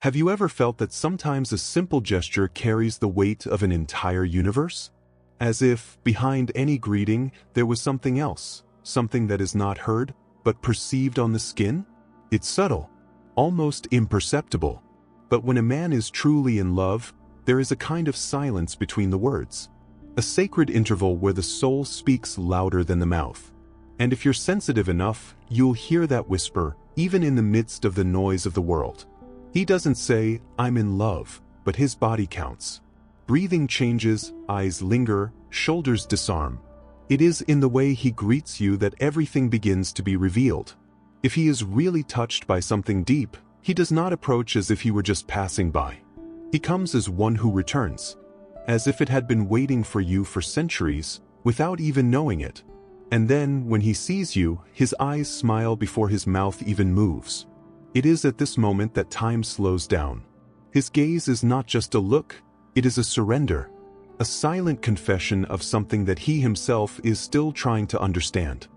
Have you ever felt that sometimes a simple gesture carries the weight of an entire universe? As if, behind any greeting, there was something else, something that is not heard, but perceived on the skin? It's subtle, almost imperceptible. But when a man is truly in love, there is a kind of silence between the words. A sacred interval where the soul speaks louder than the mouth. And if you're sensitive enough, you'll hear that whisper, even in the midst of the noise of the world. He doesn't say, "I'm in love," but his body counts. Breathing changes, eyes linger, shoulders disarm. It is in the way he greets you that everything begins to be revealed. If he is really touched by something deep, he does not approach as if he were just passing by. He comes as one who returns, as if it had been waiting for you for centuries, without even knowing it. And then, when he sees you, his eyes smile before his mouth even moves. It is at this moment that time slows down. His gaze is not just a look, it is a surrender, a silent confession of something that he himself is still trying to understand.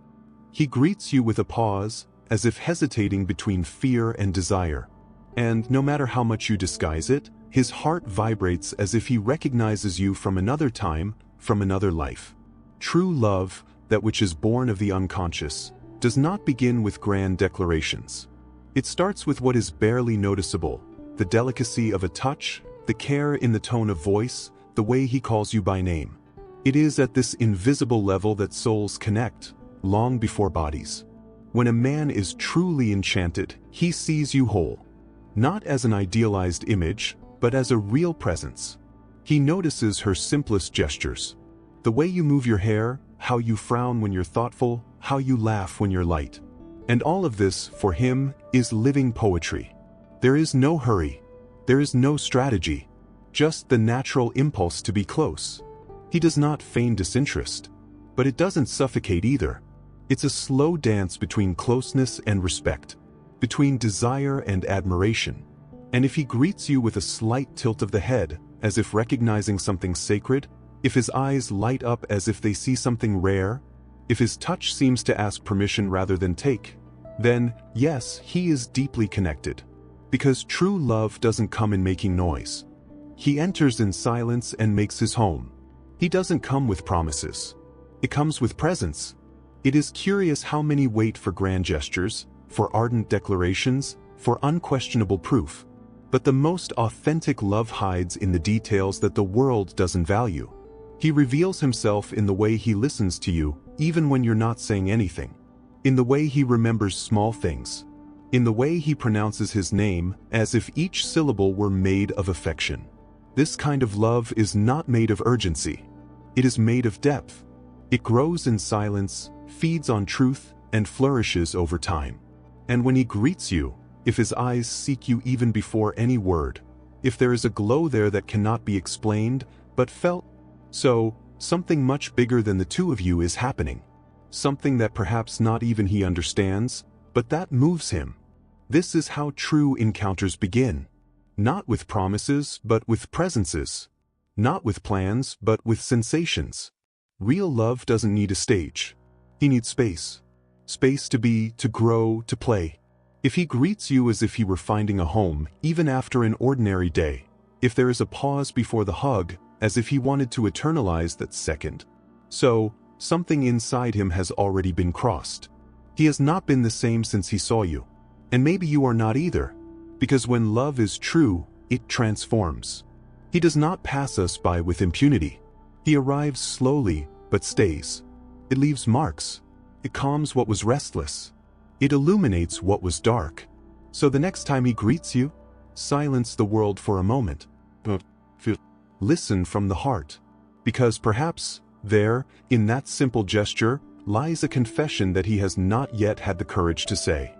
He greets you with a pause, as if hesitating between fear and desire. And no matter how much you disguise it, his heart vibrates as if he recognizes you from another time, from another life. True love, that which is born of the unconscious, does not begin with grand declarations. It starts with what is barely noticeable, the delicacy of a touch, the care in the tone of voice, the way he calls you by name. It is at this invisible level that souls connect, long before bodies. When a man is truly enchanted, he sees you whole. Not as an idealized image, but as a real presence. He notices her simplest gestures. The way you move your hair, how you frown when you're thoughtful, how you laugh when you're light. And all of this, for him, is living poetry. There is no hurry. There is no strategy. Just the natural impulse to be close. He does not feign disinterest. But it doesn't suffocate either. It's a slow dance between closeness and respect, between desire and admiration. And if he greets you with a slight tilt of the head, as if recognizing something sacred, if his eyes light up as if they see something rare, if his touch seems to ask permission rather than take, then, yes, he is deeply connected. Because true love doesn't come in making noise. He enters in silence and makes his home. He doesn't come with promises. It comes with presence. It is curious how many wait for grand gestures, for ardent declarations, for unquestionable proof. But the most authentic love hides in the details that the world doesn't value. He reveals himself in the way he listens to you, even when you're not saying anything. In the way he remembers small things. In the way he pronounces his name, as if each syllable were made of affection. This kind of love is not made of urgency. It is made of depth. It grows in silence, feeds on truth, and flourishes over time. And when he greets you, if his eyes seek you even before any word, if there is a glow there that cannot be explained, but felt, so, something much bigger than the two of you is happening. Something that perhaps not even he understands, but that moves him. This is how true encounters begin. Not with promises, but with presences. Not with plans, but with sensations. Real love doesn't need a stage. He needs space. Space to be, to grow, to play. If he greets you as if he were finding a home, even after an ordinary day, if there is a pause before the hug, as if he wanted to eternalize that second, so, something inside him has already been crossed. He has not been the same since he saw you. And maybe you are not either. Because when love is true, it transforms. He does not pass us by with impunity. He arrives slowly, but stays. It leaves marks. It calms what was restless. It illuminates what was dark. So the next time he greets you, silence the world for a moment. Listen from the heart. Because perhaps, there, in that simple gesture, lies a confession that he has not yet had the courage to say.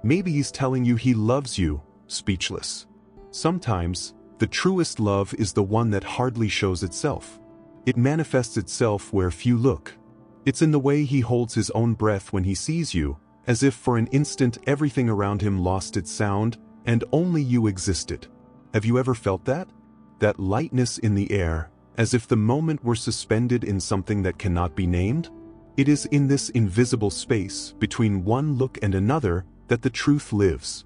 Maybe he's telling you he loves you, speechless. Sometimes, the truest love is the one that hardly shows itself. It manifests itself where few look. It's in the way he holds his own breath when he sees you, as if for an instant everything around him lost its sound, and only you existed. Have you ever felt that? That lightness in the air, as if the moment were suspended in something that cannot be named? It is in this invisible space, between one look and another, that the truth lives.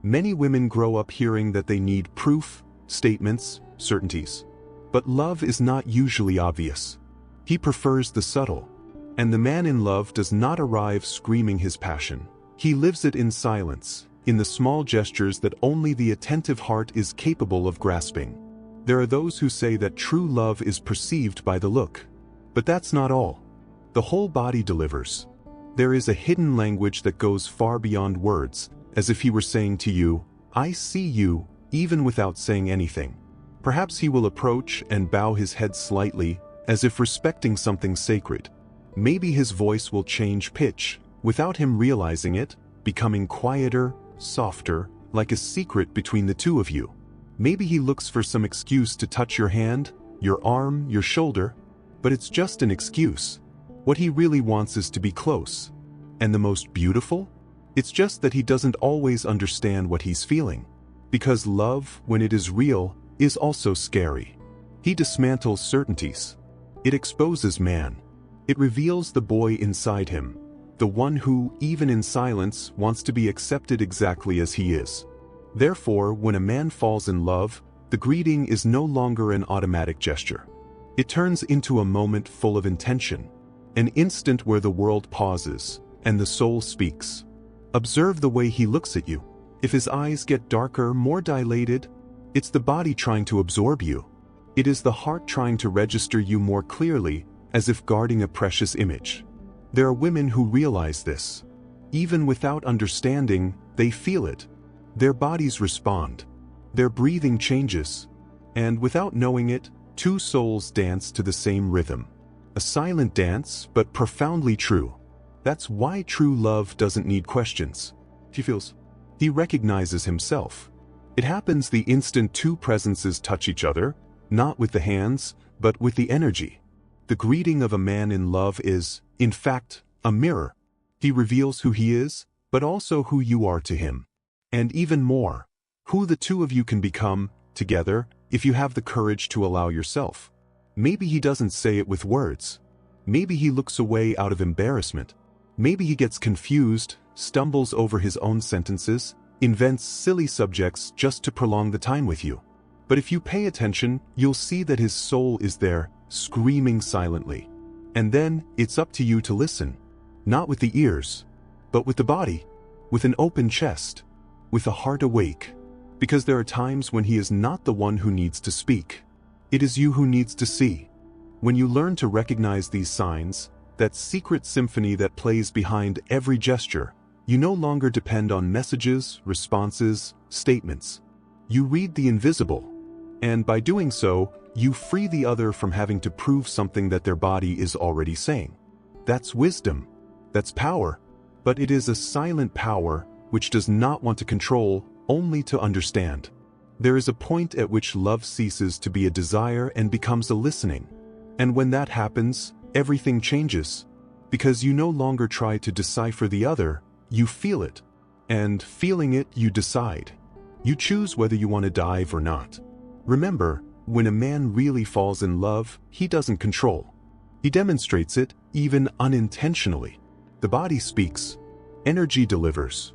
Many women grow up hearing that they need proof, statements, certainties. But love is not usually obvious. He prefers the subtle. And the man in love does not arrive screaming his passion. He lives it in silence, in the small gestures that only the attentive heart is capable of grasping. There are those who say that true love is perceived by the look. But that's not all. The whole body delivers. There is a hidden language that goes far beyond words, as if he were saying to you, "I see you," even without saying anything. Perhaps he will approach and bow his head slightly, as if respecting something sacred. Maybe his voice will change pitch, without him realizing it, becoming quieter, softer, like a secret between the two of you. Maybe he looks for some excuse to touch your hand, your arm, your shoulder, but it's just an excuse. What he really wants is to be close. And the most beautiful? It's just that he doesn't always understand what he's feeling. Because love, when it is real, is also scary. He dismantles certainties. It exposes man. It reveals the boy inside him, the one who, even in silence, wants to be accepted exactly as he is. Therefore, when a man falls in love, the greeting is no longer an automatic gesture. It turns into a moment full of intention, an instant where the world pauses, and the soul speaks. Observe the way he looks at you. If his eyes get darker, more dilated, it's the body trying to absorb you. It is the heart trying to register you more clearly, as if guarding a precious image. There are women who realize this. Even without understanding, they feel it. Their bodies respond. Their breathing changes. And without knowing it, two souls dance to the same rhythm. A silent dance, but profoundly true. That's why true love doesn't need questions. He recognizes himself. It happens the instant two presences touch each other, not with the hands, but with the energy. The greeting of a man in love is, in fact, a mirror. He reveals who he is, but also who you are to him. And even more, who the two of you can become, together, if you have the courage to allow yourself. Maybe he doesn't say it with words. Maybe he looks away out of embarrassment. Maybe he gets confused, stumbles over his own sentences, invents silly subjects just to prolong the time with you. But if you pay attention, you'll see that his soul is there, screaming silently. And then, it's up to you to listen. Not with the ears, but with the body, with an open chest, with a heart awake. Because there are times when he is not the one who needs to speak. It is you who needs to see. When you learn to recognize these signs, that secret symphony that plays behind every gesture, you no longer depend on messages, responses, statements. You read the invisible. And by doing so, you free the other from having to prove something that their body is already saying. That's wisdom. That's power. But it is a silent power which does not want to control, only to understand. There is a point at which love ceases to be a desire and becomes a listening. And when that happens, everything changes. Because you no longer try to decipher the other, you feel it. And feeling it, you decide. You choose whether you want to dive or not. Remember, when a man really falls in love, he doesn't control. He demonstrates it, even unintentionally. The body speaks. Energy delivers.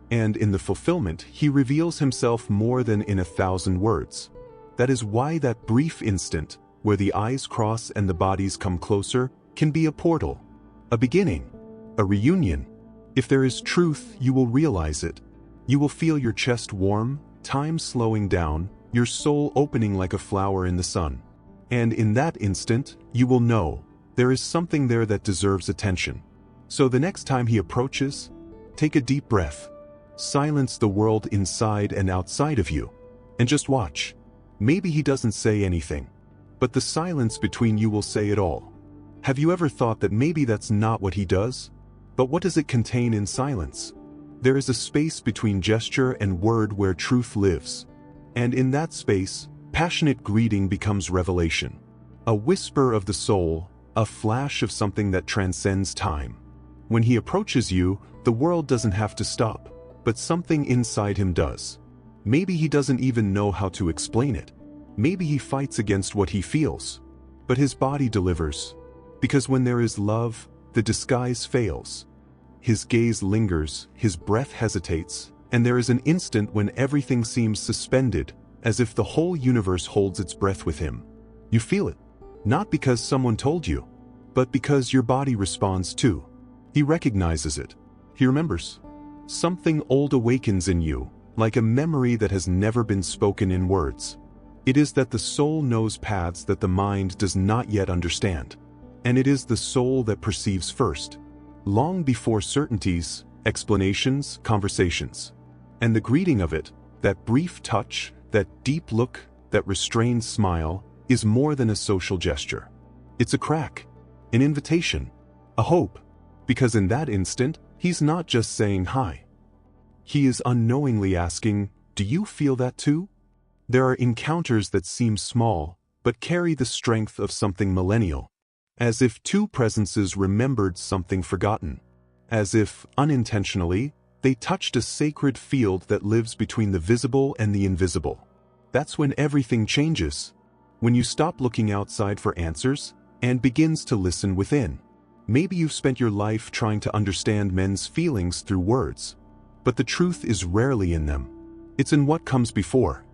And in the fulfillment, he reveals himself more than in 1,000 words. That is why that brief instant, where the eyes cross and the bodies come closer, can be a portal, a beginning, a reunion. If there is truth, you will realize it. You will feel your chest warm, time slowing down, your soul opening like a flower in the sun. And in that instant, you will know, there is something there that deserves attention. So the next time he approaches, take a deep breath. Silence the world inside and outside of you. And just watch. Maybe he doesn't say anything. But the silence between you will say it all. Have you ever thought that maybe that's not what he does? But what does it contain in silence? There is a space between gesture and word where truth lives. And in that space, passionate greeting becomes revelation. A whisper of the soul, a flash of something that transcends time. When he approaches you, the world doesn't have to stop. But something inside him does. Maybe he doesn't even know how to explain it. Maybe he fights against what he feels. But his body delivers. Because when there is love, the disguise fails. His gaze lingers, his breath hesitates, And there is an instant when everything seems suspended, as if the whole universe holds its breath with him. You feel it, not because someone told you, but because your body responds too. He recognizes it. He remembers. Something old awakens in you, like a memory that has never been spoken in words. It is that the soul knows paths that the mind does not yet understand. And it is the soul that perceives first, long before certainties, explanations, conversations. And the greeting of it, that brief touch, that deep look, that restrained smile, is more than a social gesture. It's a crack, an invitation, a hope, because in that instant, he's not just saying hi. He is unknowingly asking, do you feel that too? There are encounters that seem small, but carry the strength of something millennial. As if two presences remembered something forgotten. As if, unintentionally, they touched a sacred field that lives between the visible and the invisible. That's when everything changes. When you stop looking outside for answers, and begins to listen within. Maybe you've spent your life trying to understand men's feelings through words. But the truth is rarely in them. It's in what comes before.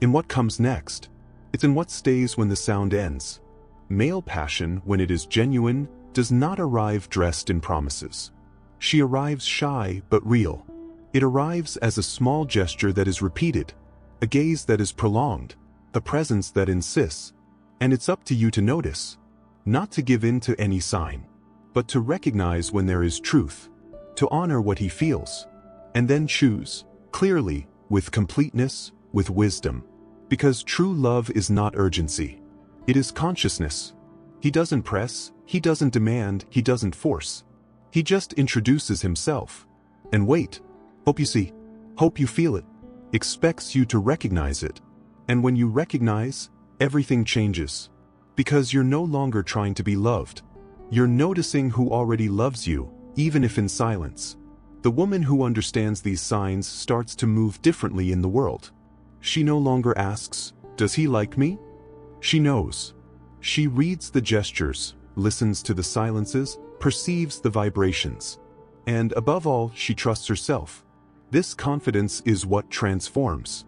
In what comes next. It's in what stays when the sound ends. Male passion, when it is genuine, does not arrive dressed in promises. She arrives shy but real. It arrives as a small gesture that is repeated, a gaze that is prolonged, a presence that insists. And it's up to you to notice. Not to give in to any sign, but to recognize when there is truth, to honor what he feels, and then choose, clearly, with completeness, with wisdom. Because true love is not urgency. It is consciousness. He doesn't press, he doesn't demand, he doesn't force. He just introduces himself. And wait, hope you see, hope you feel it, expects you to recognize it. And when you recognize, everything changes. Because you're no longer trying to be loved. You're noticing who already loves you, even if in silence. The woman who understands these signs starts to move differently in the world. She no longer asks, does he like me? She knows. She reads the gestures, listens to the silences, perceives the vibrations. And above all, she trusts herself. This confidence is what transforms.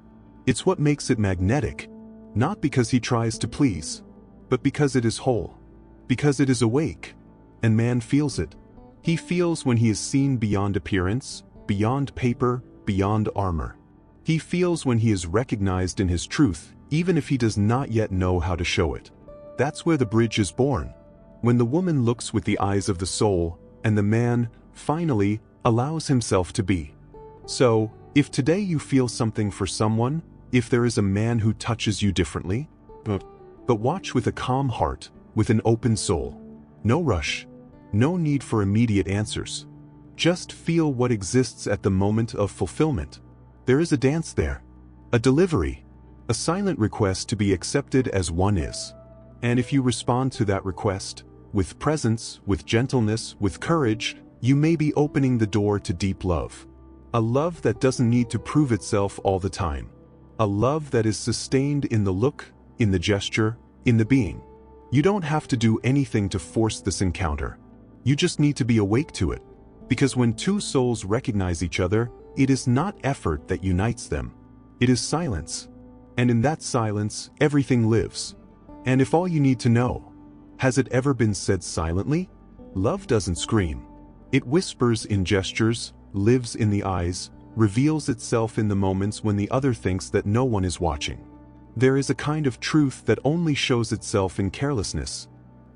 It's what makes it magnetic. Not because he tries to please, but because it is whole. Because it is awake. And man feels it. He feels when he is seen beyond appearance, beyond paper, beyond armor. He feels when he is recognized in his truth, even if he does not yet know how to show it. That's where the bridge is born. When the woman looks with the eyes of the soul, and the man, finally, allows himself to be. So, if today you feel something for someone, if there is a man who touches you differently, but watch with a calm heart, with an open soul. No rush. No need for immediate answers. Just feel what exists at the moment of fulfillment. There is a dance there. A delivery. A silent request to be accepted as one is. And if you respond to that request, with presence, with gentleness, with courage, you may be opening the door to deep love. A love that doesn't need to prove itself all the time. A love that is sustained in the look, in the gesture, in the being. You don't have to do anything to force this encounter. You just need to be awake to it. Because when two souls recognize each other, it is not effort that unites them. It is silence. And in that silence, everything lives. And if all you need to know, has it ever been said silently? Love doesn't scream. It whispers in gestures, lives in the eyes, reveals itself in the moments when the other thinks that no one is watching. There is a kind of truth that only shows itself in carelessness.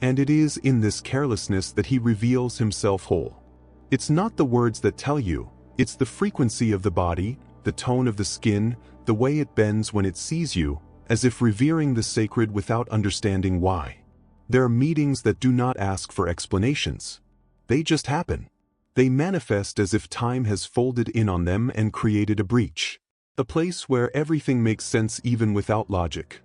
And it is in this carelessness that he reveals himself whole. It's not the words that tell you, it's the frequency of the body, the tone of the skin, the way it bends when it sees you, as if revering the sacred without understanding why. There are meetings that do not ask for explanations. They just happen. They manifest as if time has folded in on them and created a breach. A place where everything makes sense even without logic.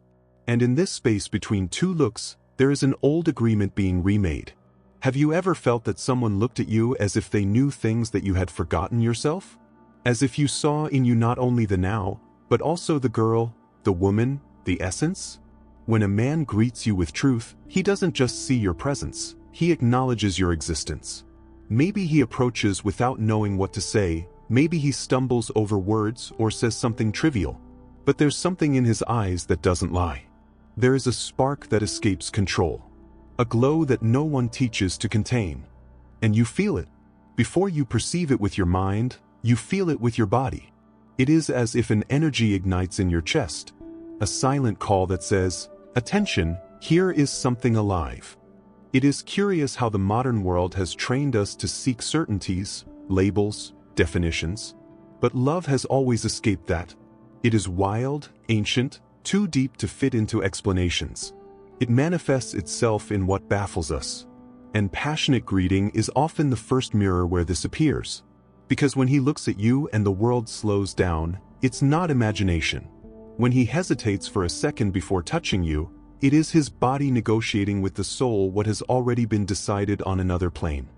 And in this space between two looks, there is an old agreement being remade. Have you ever felt that someone looked at you as if they knew things that you had forgotten yourself? As if you saw in you not only the now, but also the girl, the woman, the essence? When a man greets you with truth, he doesn't just see your presence, he acknowledges your existence. Maybe he approaches without knowing what to say, Maybe he stumbles over words or says something trivial, but there's something in his eyes that doesn't lie. There is a spark that escapes control, a glow that no one teaches to contain. And you feel it. Before you perceive it with your mind, you feel it with your body. It is as if an energy ignites in your chest, a silent call that says, "Attention, here is something alive." It is curious how the modern world has trained us to seek certainties, labels, definitions. But love has always escaped that. It is wild, ancient, too deep to fit into explanations. It manifests itself in what baffles us. And passionate greeting is often the first mirror where this appears. Because when he looks at you and the world slows down, it's not imagination. When he hesitates for a second before touching you, it is his body negotiating with the soul what has already been decided on another plane.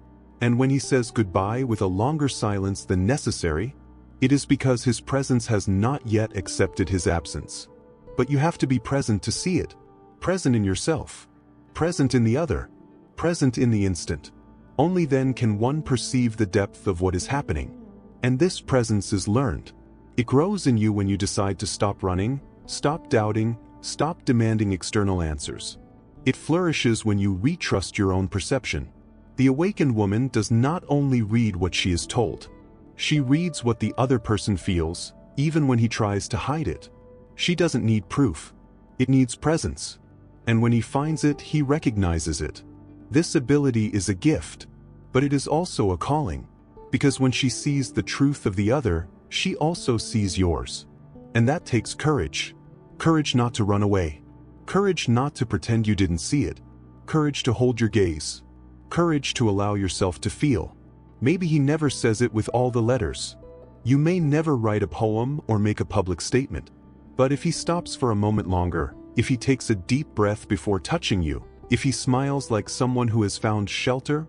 And when he says goodbye with a longer silence than necessary, it is because his presence has not yet accepted his absence. But you have to be present to see it. Present in yourself. Present in the other. Present in the instant. Only then can one perceive the depth of what is happening. And this presence is learned. It grows in you when you decide to stop running, stop doubting, stop demanding external answers. It flourishes when you retrust your own perception. The awakened woman does not only read what she is told. She reads what the other person feels, even when he tries to hide it. She doesn't need proof. It needs presence. And when he finds it, he recognizes it. This ability is a gift, but it is also a calling. Because when she sees the truth of the other, she also sees yours. And that takes courage. Courage not to run away. Courage not to pretend you didn't see it. Courage to hold your gaze. Courage to allow yourself to feel. Maybe he never says it with all the letters. You may never write a poem or make a public statement. But if he stops for a moment longer, if he takes a deep breath before touching you, if he smiles like someone who has found shelter,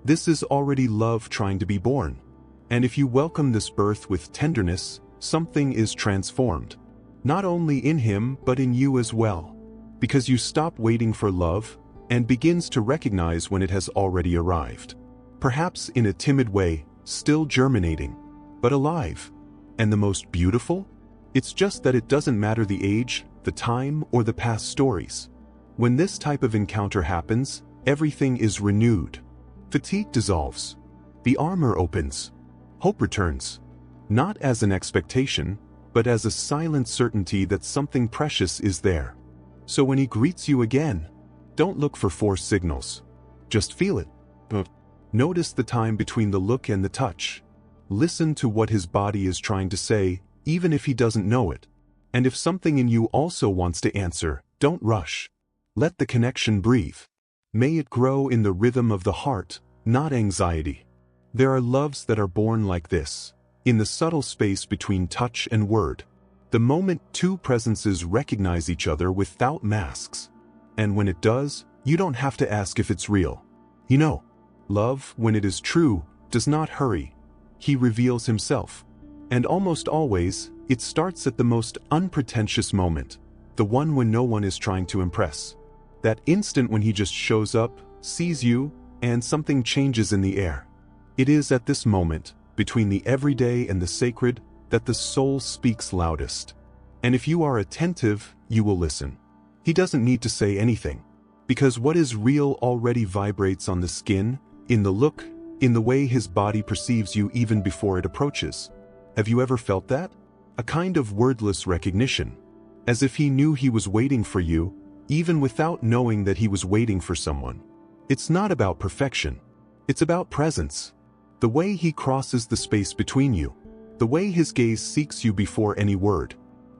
this is already love trying to be born. And if you welcome this birth with tenderness, something is transformed. Not only in him, but in you as well. Because you stop waiting for love, and begins to recognize when it has already arrived. Perhaps in a timid way, still germinating, but alive. And the most beautiful? It's just that it doesn't matter the age, the time, or the past stories. When this type of encounter happens, everything is renewed. Fatigue dissolves. The armor opens. Hope returns. Not as an expectation, but as a silent certainty that something precious is there. So when he greets you again, don't look for forced signals. Just feel it. Notice the time between the look and the touch. Listen to what his body is trying to say, even if he doesn't know it. And if something in you also wants to answer, don't rush. Let the connection breathe. May it grow in the rhythm of the heart, not anxiety. There are loves that are born like this, in the subtle space between touch and word. The moment two presences recognize each other without masks. And when it does, you don't have to ask if it's real. You know, love, when it is true, does not hurry. He reveals himself. And almost always, it starts at the most unpretentious moment, the one when no one is trying to impress. That instant when he just shows up, sees you, and something changes in the air. It is at this moment, between the everyday and the sacred, that the soul speaks loudest. And if you are attentive, you will listen. He doesn't need to say anything. Because what is real already vibrates on the skin, in the look, in the way his body perceives you even before it approaches. Have you ever felt that? A kind of wordless recognition. As if he knew he was waiting for you, even without knowing that he was waiting for someone. It's not about perfection. It's about presence. The way he crosses the space between you. The way his gaze seeks you before any word.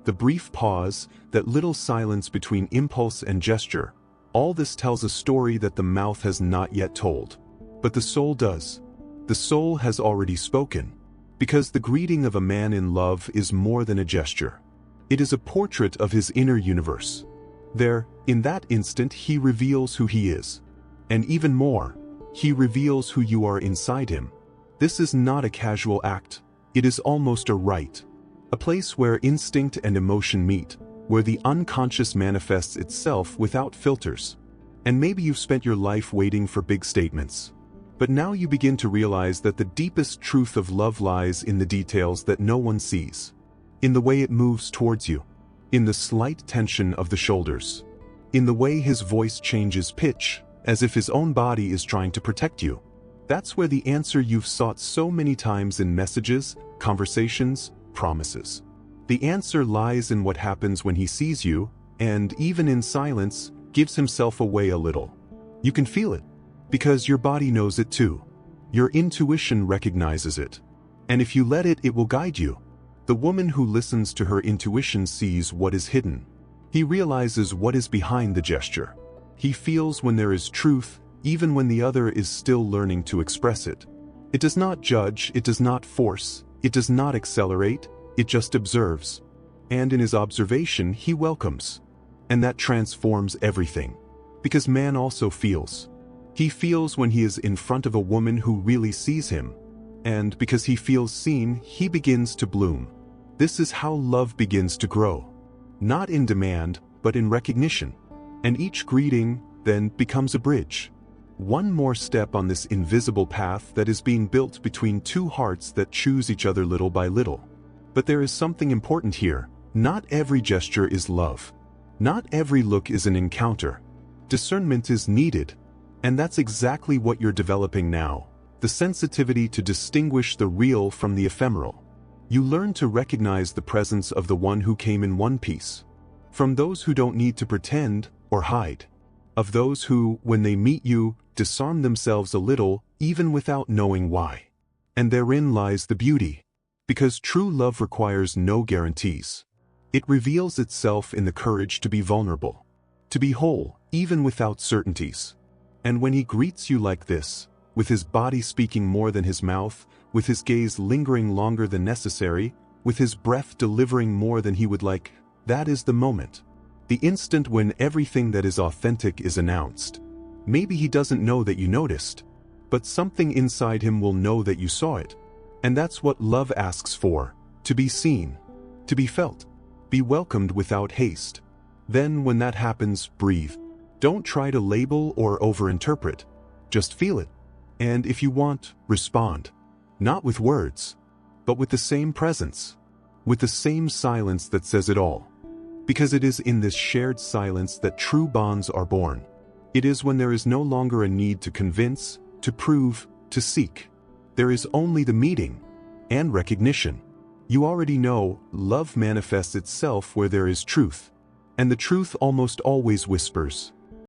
The brief pause, that little silence between impulse and gesture. All this tells a story that the mouth has not yet told. But the soul does. The soul has already spoken. Because the greeting of a man in love is more than a gesture. It is a portrait of his inner universe. There, in that instant, he reveals who he is. And even more, he reveals who you are inside him. This is not a casual act. It is almost a rite. A place where instinct and emotion meet, where the unconscious manifests itself without filters. And maybe you've spent your life waiting for big statements. But now you begin to realize that the deepest truth of love lies in the details that no one sees. In the way it moves towards you. In the slight tension of the shoulders. In the way his voice changes pitch, as if his own body is trying to protect you. That's where the answer you've sought so many times in messages, conversations, promises. The answer lies in what happens when he sees you, and even in silence, gives himself away a little. You can feel it, because your body knows it too. Your intuition recognizes it. And if you let it, it will guide you. The woman who listens to her intuition sees what is hidden. He realizes what is behind the gesture. He feels when there is truth, even when the other is still learning to express it. It does not judge, it does not force, it does not accelerate, it just observes. And in his observation, he welcomes. And that transforms everything. Because man also feels. He feels when he is in front of a woman who really sees him. And because he feels seen, he begins to bloom. This is how love begins to grow. Not in demand, but in recognition. And each greeting, then, becomes a bridge. One more step on this invisible path that is being built between two hearts that choose each other little by little. But there is something important here. Not every gesture is love. Not every look is an encounter. Discernment is needed. And that's exactly what you're developing now. The sensitivity to distinguish the real from the ephemeral. You learn to recognize the presence of the one who came in one piece. From those who don't need to pretend or hide. Of those who, when they meet you, disarm themselves a little, even without knowing why. And therein lies the beauty. Because true love requires no guarantees. It reveals itself in the courage to be vulnerable. To be whole, even without certainties. And when he greets you like this, with his body speaking more than his mouth, with his gaze lingering longer than necessary, with his breath delivering more than he would like, that is the moment. The instant when everything that is authentic is announced. Maybe he doesn't know that you noticed, but something inside him will know that you saw it. And that's what love asks for, to be seen, to be felt, be welcomed without haste. Then when that happens, breathe. Don't try to label or overinterpret. Just feel it. And if you want, respond. Not with words, but with the same presence. With the same silence that says it all. Because it is in this shared silence that true bonds are born. It is when there is no longer a need to convince, to prove, to seek. There is only the meeting and recognition. You already know, love manifests itself where there is truth. And the truth almost always whispers,